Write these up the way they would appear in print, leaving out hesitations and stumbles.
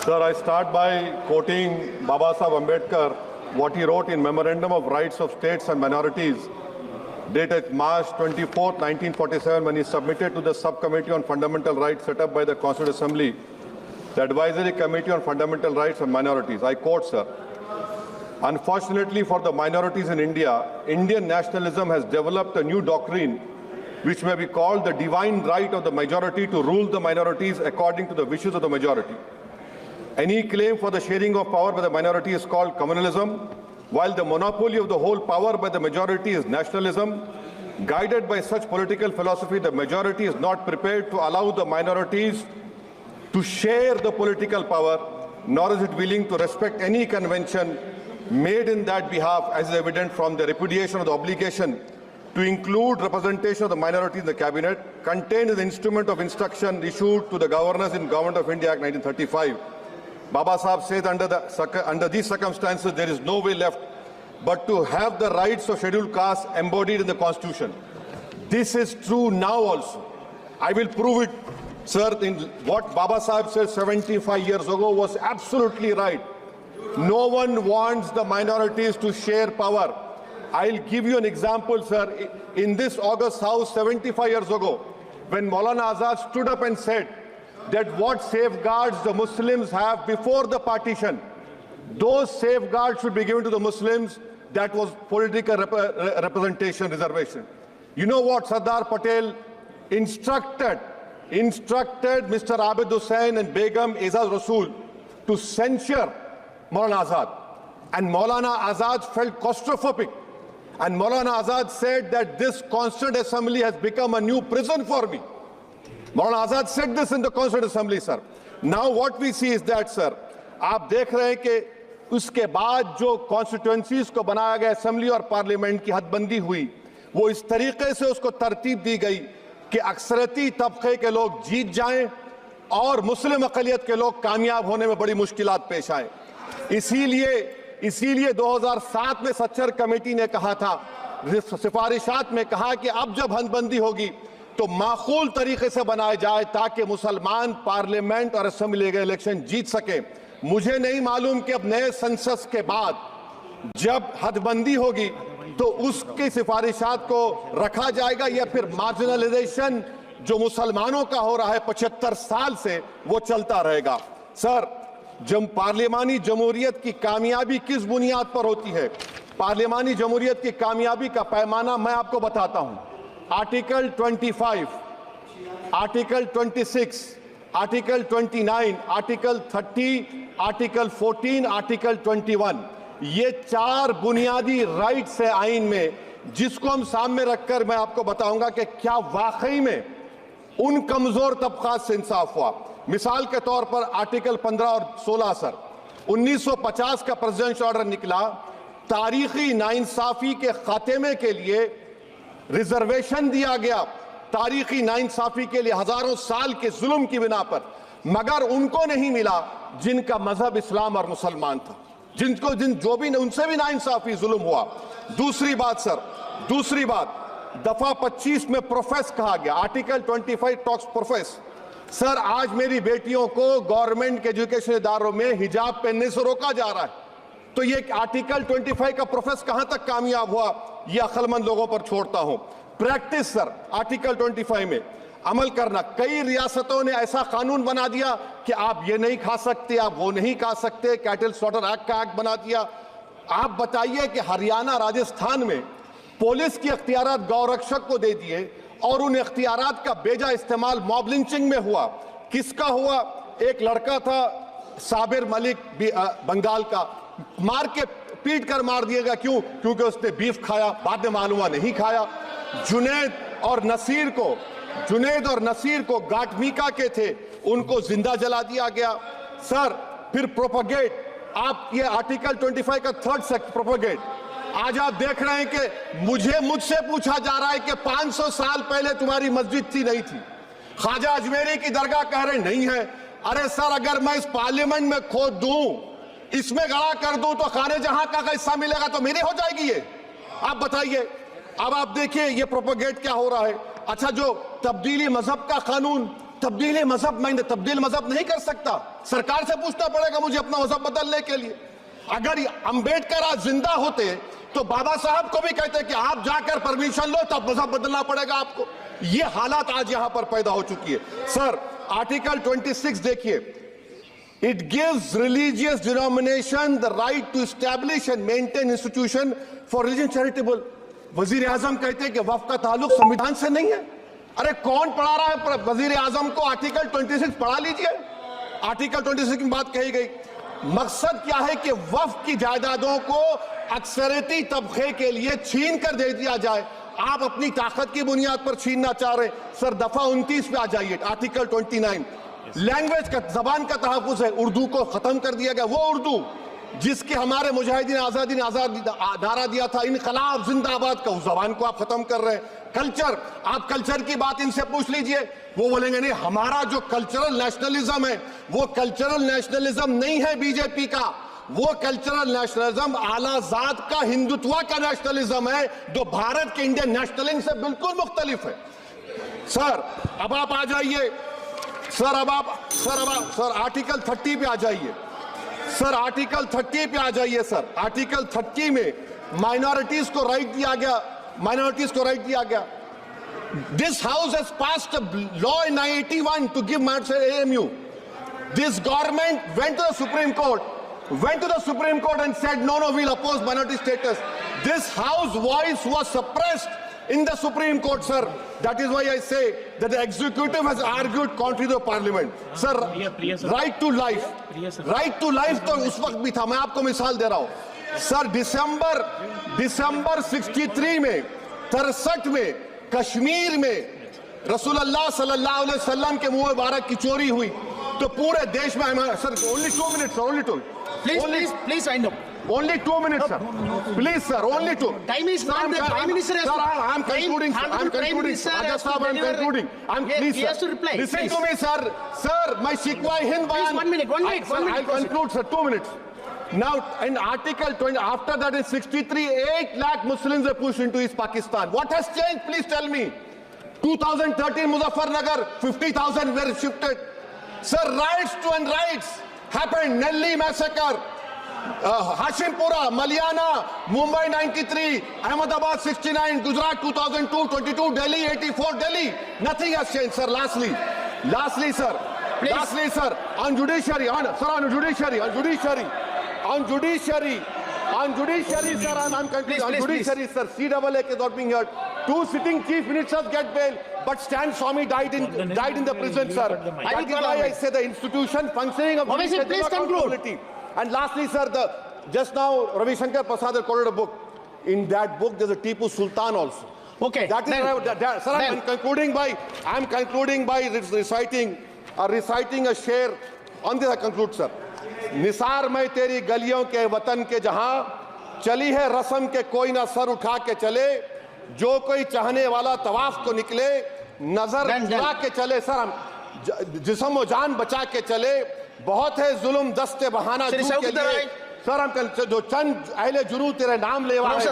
Sir, I start by quoting Baba Saheb Ambedkar, what he wrote in Memorandum of Rights of States and Minorities, dated March 24, 1947, when he submitted to the Subcommittee on Fundamental Rights set up by the Constituent Assembly, the Advisory Committee on Fundamental Rights and Minorities. I quote, sir, "Unfortunately for the minorities in India, Indian nationalism has developed a new doctrine which may be called the divine right of the majority to rule the minorities according to the wishes of the majority. Any claim for the sharing of power by the minority is called communalism, while the monopoly of the whole power by the majority is nationalism. Guided by such political philosophy, the majority is not prepared to allow the minorities to share the political power, nor is it willing to respect any convention made in that behalf, as is evident from the repudiation of the obligation to include representation of the minority in the cabinet, contained in the instrument of instruction issued to the governors in Government of India Act 1935. Baba Saheb says under these circumstances, there is no way left but to have the rights of scheduled castes embodied in the Constitution. This is true now also. I will prove it, sir. In what Baba Saheb said 75 years ago was absolutely right. No one wants the minorities to share power. I'll give you an example, sir. In this August House 75 years ago, when Maulana Azad stood up and said that what safeguards the Muslims have before the partition, those safeguards should be given to the Muslims. That was political representation, reservation. You know what Sardar Patel instructed Mr. Abid Hussain and Begum Ezaz Rasool to censure Maulana Azad. And Maulana Azad felt claustrophobic. And Maulana Azad said that this Constituent Assembly has become a new prison for me. Maulana Azad said this in the Constituent Assembly, sir. Now what we see is that, sir, आप देख रहे हैं कि उसके बाद जो constituencies को बनाया गया असेंबली और पार्लियामेंट की हदबंदी हुई, वो इस तरीके से उसको तरतीब दी गई कि अक्सरती तबके के लोग जीत जाएं और मुस्लिम अक़लियत के लोग कामयाब होने में बड़ी मुश्किलात पेश आए। इसीलिए 2007 में सच्चर कमेटी ने कहा था, सिफारिशात में कहा कि अब जब हदबंदी होगी तो माकूल तरीके से बनाया जाए ताकि मुसलमान पार्लियामेंट और असेंबली के इलेक्शन जीत सके। मुझे नहीं मालूम कि अब नए सेंसस के बाद जब हदबंदी होगी तो उसकी सिफारिशात को रखा जाएगा या फिर मार्जिनलाइजेशन जो मुसलमानों का हो रहा है 75 साल से वो चलता रहेगा। सर, जब पार्लियामानी जमहूरियत की कामयाबी किस बुनियाद पर होती है? पार्लियामानी जमहूरियत की कामयाबी का पैमाना मैं आपको बताता हूं। Article 25, article 26, article 29, article 30, article 14, article 21, ये 4 बुनियादी राइट्स है आइन में, जिसको हम सामने रखकर मैं आपको बताऊंगा कि क्या वाकई में उन कमजोर तबकात से इंसाफ हुआ। मिसाल के तौर पर आर्टिकल 15 और 16, सर, 1950 का प्रेसिडेंशियल ऑर्डर निकला, तारीखी नाइंसाफी के खात्मे के लिए रिजर्वेशन दिया गया, तारीखी नाइंसाफी के लिए हजारों साल के जुल्म की बिना पर, मगर उनको नहीं मिला जिनका मजहब इस्लाम और मुसलमान था, जो भी उनसे भी नाइंसाफी जुल्म हुआ। दूसरी बात, सर, दूसरी बात, दफा 25 में प्रोफेस कहा गया, आर्टिकल 25 टॉक्स प्रोफेस। सर, आज मेरी बेटियों को गवर्नमेंट के एजुकेशन इदारों में हिजाब पहनने से रोका जा रहा है, तो ये आर्टिकल 25 का प्रोफेस कहां तक कामयाब हुआ, ये अक्लमंद लोगों पर छोड़ता हूं। प्रैक्टिस, सर, आर्टिकल 25 में अमल करना। कई रियासतों ने ऐसा कानून बना दिया कि आप ये नहीं खा सकते, आप वो नहीं खा सकते, कैटल स्लॉटर एक्ट का एक्ट बना दिया। आप बताइए कि हरियाणा, राजस्थान में पुलिस की अख्तियारात गौरक्षक को दे दिए और उन अख्तियारात का बेजा इस्तेमाल मॉब लिंचिंग में हुआ। किसका हुआ? एक लड़का था साबिर मलिक बंगाल का, मार के पीट कर मार दिया गया। क्यों? क्योंकि उसने बीफ खाया, बाद में मालूम हुआ नहीं खाया। जुनैद और नसीर को गाटमीका के थे, उनको जिंदा जला दिया गया। सर, फिर प्रोपगेट, आप ये आर्टिकल 25 का 3rd सेक्शन प्रोपगेट। आज आप देख रहे हैं कि मुझसे पूछा जा रहा है कि 500 साल पहले तुम्हारी मस्जिद थी, नहीं थी। ख्वाजा अजमेरी की दरगाह कह रहे नहीं है। अरे सर, अगर मैं इस पार्लियामेंट में खोद दूं, इसमें गड़ा कर दूं, तो खाने जहां का हिस्सा मिलेगा तो मेरी हो जाएगी ये। आप बताइए। अब आप देखिए ये प्रोपेगेट क्या हो रहा है। अच्छा, जो तब्दीली मजहब का कानून, तब्दील मजहब नहीं कर सकता, सरकार से पूछना पड़ेगा मुझे अपना मजहब बदलने के लिए। अगर अंबेडकर आज जिंदा होते तो बाबा साहब को भी कहते कि आप जाकर परमिशन लो, तब मजहब बदलना पड़ेगा आपको। ये हालात आज यहां पर पैदा हो चुकी है। सर आर्टिकल 26 देखिए, it gives religious denomination the right to establish and maintain institution for religion charitable. वजीर आजम कहते हैं कि वक्फ का ताल्लुक संविधान से नहीं है। अरे कौन पढ़ा रहा है वजीर आजम को? आर्टिकल 26 पढ़ा लीजिए। आर्टिकल 26 की बात कही गई। मकसद क्या है कि वक्फ की जायदादों को अक्सरियती तबके के लिए छीन कर दे दिया जाए। आप अपनी ताकत की बुनियाद पर छीनना चाह रहे हैं। सर दफा 29 पे आ जाइए, आर्टिकल 29। लैंग्वेज का, जबान का तहफ्फुज है। उर्दू को खत्म कर दिया गया। वो उर्दू जिसके हमारे मुजाहिदीन आजादी ने नारा दिया था, इनकलाब जिंदाबाद का, उस जबान को आप खत्म कर रहे हैं। कल्चर, आप कल्चर की बात इनसे पूछ लीजिए, वो बोलेंगे नहीं, हमारा जो कल्चरल नेशनलिज्म है वो कल्चरल नेशनलिज्म नहीं है बीजेपी का। वो कल्चरल नेशनलिज्म आला जात का, हिंदुत्व का नेशनलिज्म है, जो भारत के इंडियन नेशनलिज्म से बिल्कुल मुख्तलिफ है। सर अब आप आ जाइए, सर आर्टिकल 30 पे आ जाइए। सर आर्टिकल 30 पे आ जाइए। सर आर्टिकल 30 में माइनॉरिटीज को राइट दिया गया। This house has passed a law in 1981 to give AMU. This government went to the Supreme Court and said, no, we'll oppose minority status. This house voice was suppressed in the Supreme Court, sir. That is why I say that the executive has argued contrary to the parliament. Sir, right to life तो उस वक्त भी था। मैं आपको मिसाल दे रहा हूं। सर दिसंबर 63 में, 63 में कश्मीर में रसूलुल्लाह सल्लल्लाहु अलैहि वसल्लम के मुंह मुबारक की चोरी हुई तो पूरे देश में, sir only 2 minutes, please wind up. Only 2 minutes, sir. Please, sir. Only 2. Time is not there. Prime Minister has. Sir, I'm concluding. Please, he has to reply. Listen to me, sir. Sir, my Shikwa Hind bayan. Please, 1 minute. I'll conclude, sir. 2 minutes. Now, in Article 20, after that in 63, 8 lakh Muslims were pushed into East Pakistan. What has changed? Please tell me. 2013, Muzaffarnagar, 50,000 were shifted. Sir, riots happened. Nelli massacre. Hashimpura, Maliana, Mumbai 93, Ahmedabad 69, Gujarat 2002, 22, Delhi 84, Delhi. Nothing has changed, sir. Lastly, sir. Please. Lastly, sir. On judiciary, sir. On judiciary, sir. I'm concluding. On judiciary, sir. CAA is not being heard. 2 sitting chief ministers get bail, but Stan Swamy died in the prison, sir. That is why I say the institution functioning of Obviously, please conclude. And lastly, sir, just now Ravi Shankar Prasad quoted a book. In that book, there's a Tipu Sultan also. Okay. That is, sir, I'm concluding by reciting a sher. On this I conclude, sir. Nisar मैं तेरी गलियों के वतन के जहां चली है रस्म के कोई ना सर उठा के चले, जो कोई चाहने वाला तवाफ को निकले, नजर उठा के चले। सर हम जिस्म व जान बचा के चले, बहुत है जुल्म दस्ते बहाना के लिए। सर हम जो चंद अहले जुनू तेरे नाम ले वाले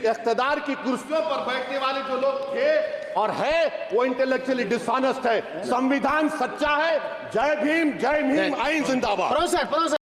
इख्तिदार की कुर्सियों पर बैठने वाले जो लोग थे और है वो इंटेलेक्चुअली डिसऑनेस्ट है। संविधान सच्चा है। जय भीम, आइन जिंदाबाद।